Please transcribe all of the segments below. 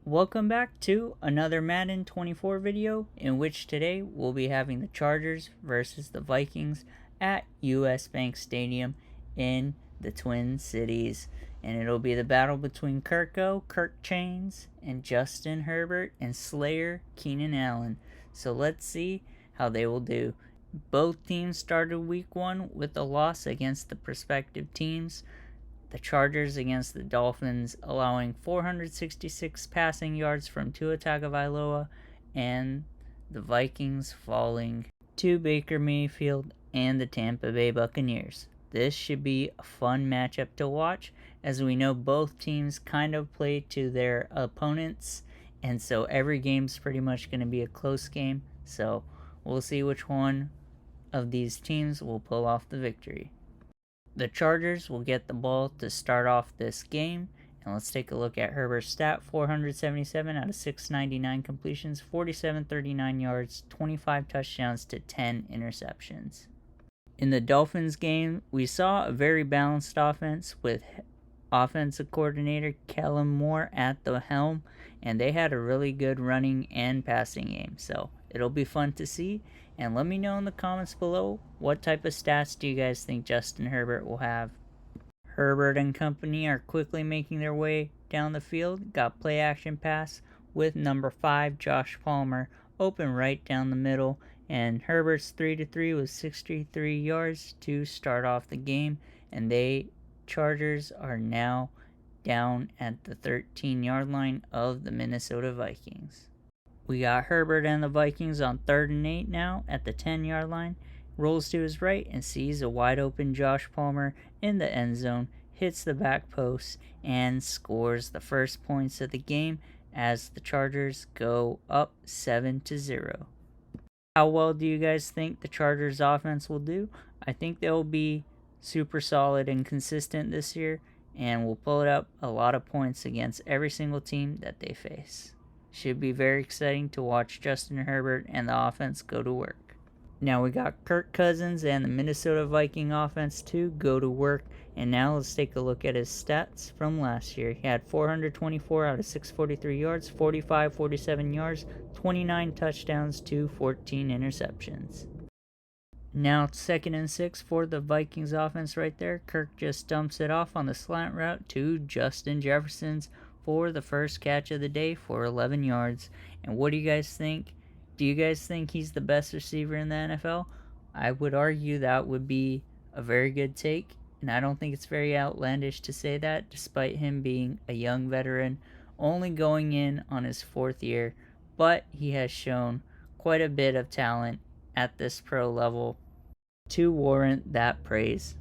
Welcome back to another Madden 24 video, in which today we'll be having the Chargers versus the Vikings at US Bank Stadium in the Twin Cities. And it'll be the battle between Kirk Chains, and Justin Herbert and Slayer Keenan Allen. So let's see how they will do. Both teams started week 1 with a loss against the prospective teams. The Chargers against the Dolphins, allowing 466 passing yards from Tua Tagovailoa, and the Vikings falling to Baker Mayfield and the Tampa Bay Buccaneers. This should be a fun matchup to watch, as we know both teams kind of play to their opponents, and so every game's pretty much going to be a close game. So we'll see which one of these teams will pull off the victory. The Chargers will get the ball to start off this game, and let's take a look at Herbert's stat. 477 out of 699 completions, 4739 yards, 25 touchdowns to 10 interceptions. In the Dolphins game, we saw a very balanced offense with offensive coordinator Kellen Moore at the helm, and they had a really good running and passing game, so it'll be fun to see. And let me know in the comments below, what type of stats do you guys think Justin Herbert will have? Herbert and company are quickly making their way down the field. Got play action pass with number 5 Josh Palmer open right down the middle, and Herbert's 3-3 with 63 yards to start off the game, and Chargers are now down at the 13-yard line of the Minnesota Vikings. We got Herbert and the Vikings on 3rd and 8 now at the 10-yard line. Rolls to his right and sees a wide open Josh Palmer in the end zone, hits the back post, and scores the first points of the game as the Chargers go up 7-0. How well do you guys think the Chargers offense will do? I think they'll be super solid and consistent this year, and will pull up a lot of points against every single team that they face. Should be very exciting to watch Justin Herbert and the offense go to work. Now we got Kirk Cousins and the Minnesota Viking offense to go to work. And now let's take a look at his stats from last year. He had 424 out of 643 yards, 47 yards, 29 touchdowns to 14 interceptions. Now it's 2nd and 6 for the Vikings offense right there. Kirk just dumps it off on the slant route to Justin Jefferson's for the first catch of the day for 11 yards. And what do you guys think? Do you guys think he's the best receiver in the NFL? I would argue that would be a very good take, and I don't think it's very outlandish to say that, despite him being a young veteran, only going in on his 4th year, but he has shown quite a bit of talent at this pro level to warrant that praise.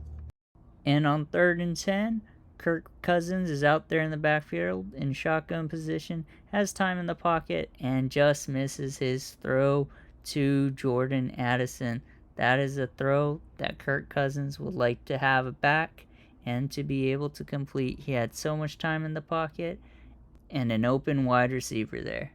And on 3rd and 10, Kirk Cousins is out there in the backfield in shotgun position, has time in the pocket, and just misses his throw to Jordan Addison. That is a throw that Kirk Cousins would like to have back and to be able to complete. He had so much time in the pocket and an open wide receiver there.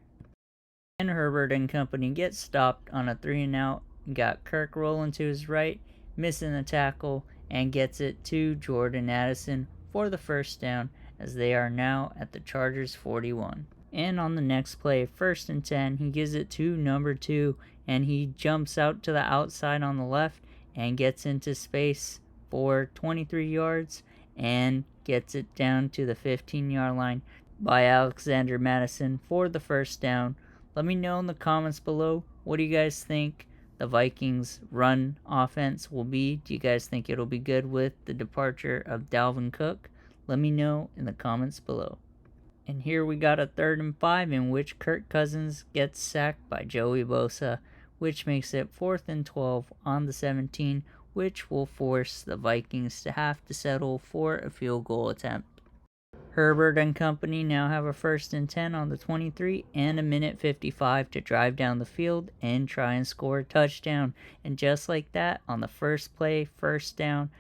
And Herbert and company get stopped on a 3-and-out. Got Kirk rolling to his right, missing the tackle, and gets it to Jordan Addison for the first down, as they are now at the Chargers 41. And on the next play, 1st and 10, he gives it to number 2, and he jumps out to the outside on the left and gets into space for 23 yards and gets it down to the 15-yard line by Alexander Madison for the first down. Let me know in the comments below, what do you guys think the Vikings run offense will be? Do you guys think it'll be good with the departure of Dalvin Cook? Let me know in the comments below. And here we got a 3rd and 5 in which Kirk Cousins gets sacked by Joey Bosa, which makes it 4th and 12 on the 17, which will force the Vikings to have to settle for a field goal attempt. Herbert and company now have a 1st and 10 on the 23 and a minute 55 to drive down the field and try and score a touchdown. And just like that, on the first play, 1st down,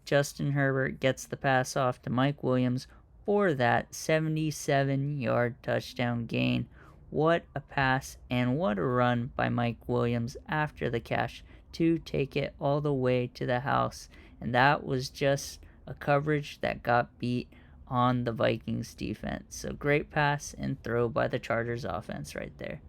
Justin Herbert gets the pass off to Mike Williams for that 77-yard touchdown gain. What a pass and what a run by Mike Williams after the catch to take it all the way to the house. And that was just a coverage that got beat on the Vikings defense. So great pass and throw by the Chargers offense right there.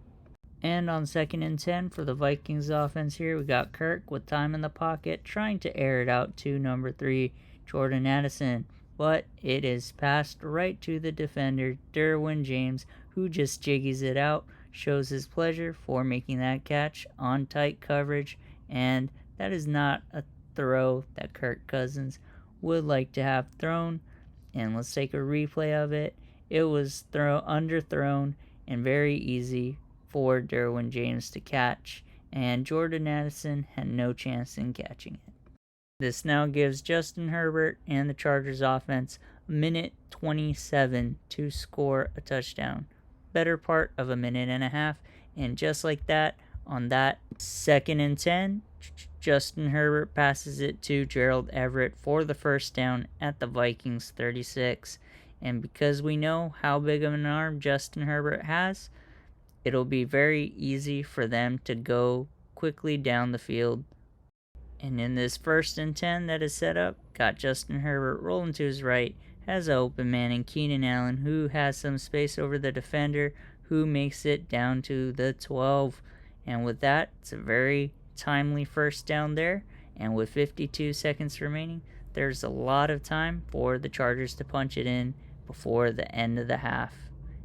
And on 2nd and 10 for the Vikings offense here, we got Kirk with time in the pocket, trying to air it out to number 3, Jordan Addison. But it is passed right to the defender, Derwin James, who just jiggies it out, shows his pleasure for making that catch on tight coverage. And that is not a throw that Kirk Cousins would like to have thrown. And let's take a replay of it. It was underthrown and very easy for Derwin James to catch, and Jordan Addison had no chance in catching it. This now gives Justin Herbert and the Chargers offense a minute 27 to score a touchdown. Better part of a minute and a half, and just like that, on that 2nd and 10, Justin Herbert passes it to Gerald Everett for the first down at the Vikings 36. And because we know how big of an arm Justin Herbert has, it'll be very easy for them to go quickly down the field. And in this 1st and 10 that is set up, got Justin Herbert rolling to his right, has an open man in Keenan Allen, who has some space over the defender, who makes it down to the 12. And with that, it's a very timely first down there. And with 52 seconds remaining, there's a lot of time for the Chargers to punch it in before the end of the half.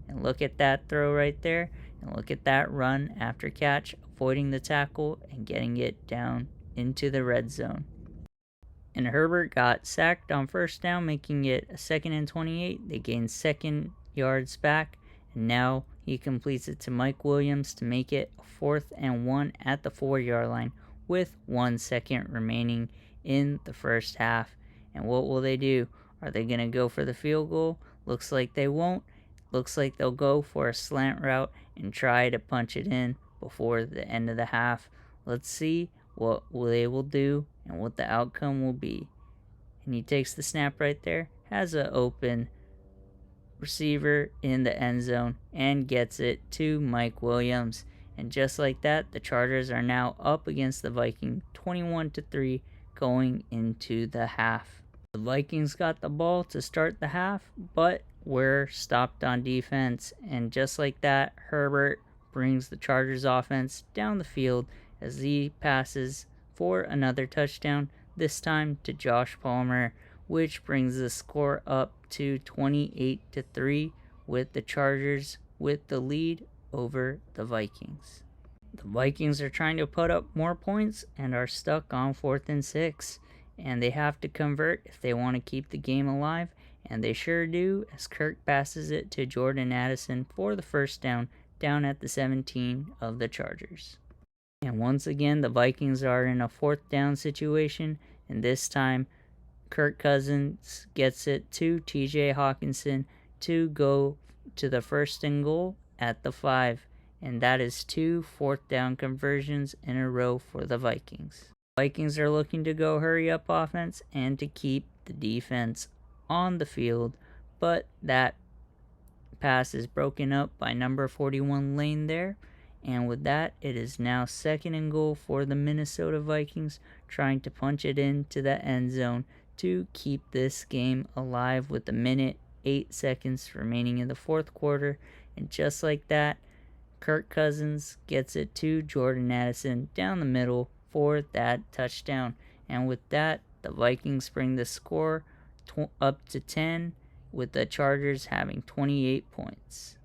And look at that throw right there. And look at that run after catch, avoiding the tackle and getting it down into the red zone. And Herbert got sacked on first down, making it a 2nd and 28. They gained 2nd yards back. And now he completes it to Mike Williams to make it a 4th and 1 at the 4-yard line with 1 second remaining in the first half. And what will they do? Are they going to go for the field goal? Looks like they won't. Looks like they'll go for a slant route and try to punch it in before the end of the half. Let's see what they will do and what the outcome will be. And he takes the snap right there, has an open receiver in the end zone, and gets it to Mike Williams. And just like that, the Chargers are now up against the Vikings 21-3 going into the half. The Vikings got the ball to start the half, but were stopped on defense. And just like that, Herbert brings the Chargers offense down the field as he passes for another touchdown, this time to Josh Palmer, which brings the score up to 28-3 with the Chargers with the lead over the Vikings. The Vikings are trying to put up more points and are stuck on 4th and 6, and they have to convert if they want to keep the game alive, and they sure do, as Kirk passes it to Jordan Addison for the first down at the 17 of the Chargers. And once again, the Vikings are in a 4th down situation, and this time Kirk Cousins gets it to TJ Hawkinson to go to the 1st and goal at the 5. And that is 2 4th down conversions in a row for the Vikings. Vikings are looking to go hurry up offense and to keep the defense on the field, but that pass is broken up by number 41 Lane there. And with that, it is now 2nd and goal for the Minnesota Vikings, trying to punch it into the end zone to keep this game alive with a minute 8 seconds remaining in the 4th quarter. And just like that, Kirk Cousins gets it to Jordan Addison down the middle for that touchdown. And with that, the Vikings bring the score up to 10, with the Chargers having 28 points.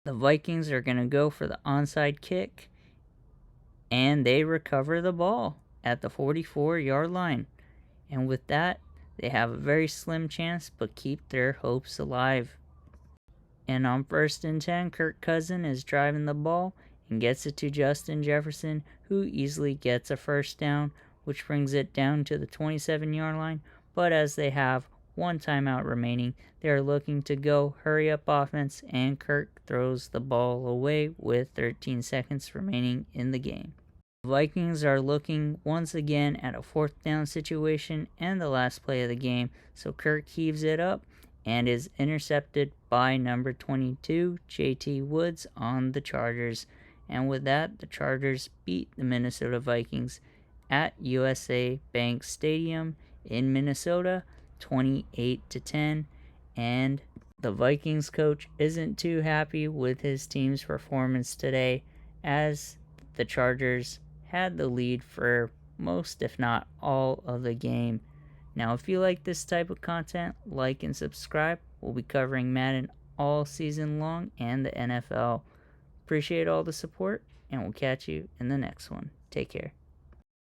The Vikings are going to go for the onside kick, and they recover the ball at the 44-yard line. And with that, they have a very slim chance, but keep their hopes alive. And on 1st and 10, Kirk Cousins is driving the ball and gets it to Justin Jefferson, who easily gets a first down, which brings it down to the 27-yard line. But as they have 1 timeout remaining, they are looking to go hurry up offense, and Kirk throws the ball away with 13 seconds remaining in the game. The Vikings are looking once again at a 4th down situation and the last play of the game, so Kirk heaves it up and is intercepted by number 22, JT Woods, on the Chargers. And with that, the Chargers beat the Minnesota Vikings at USA Bank Stadium in Minnesota 28-10. And the Vikings coach isn't too happy with his team's performance today, as the Chargers had the lead for most, if not all, of the game. Now, if you like this type of content, like and subscribe. We'll be covering Madden all season long and the NFL. Appreciate all the support, and we'll catch you in the next one. Take care.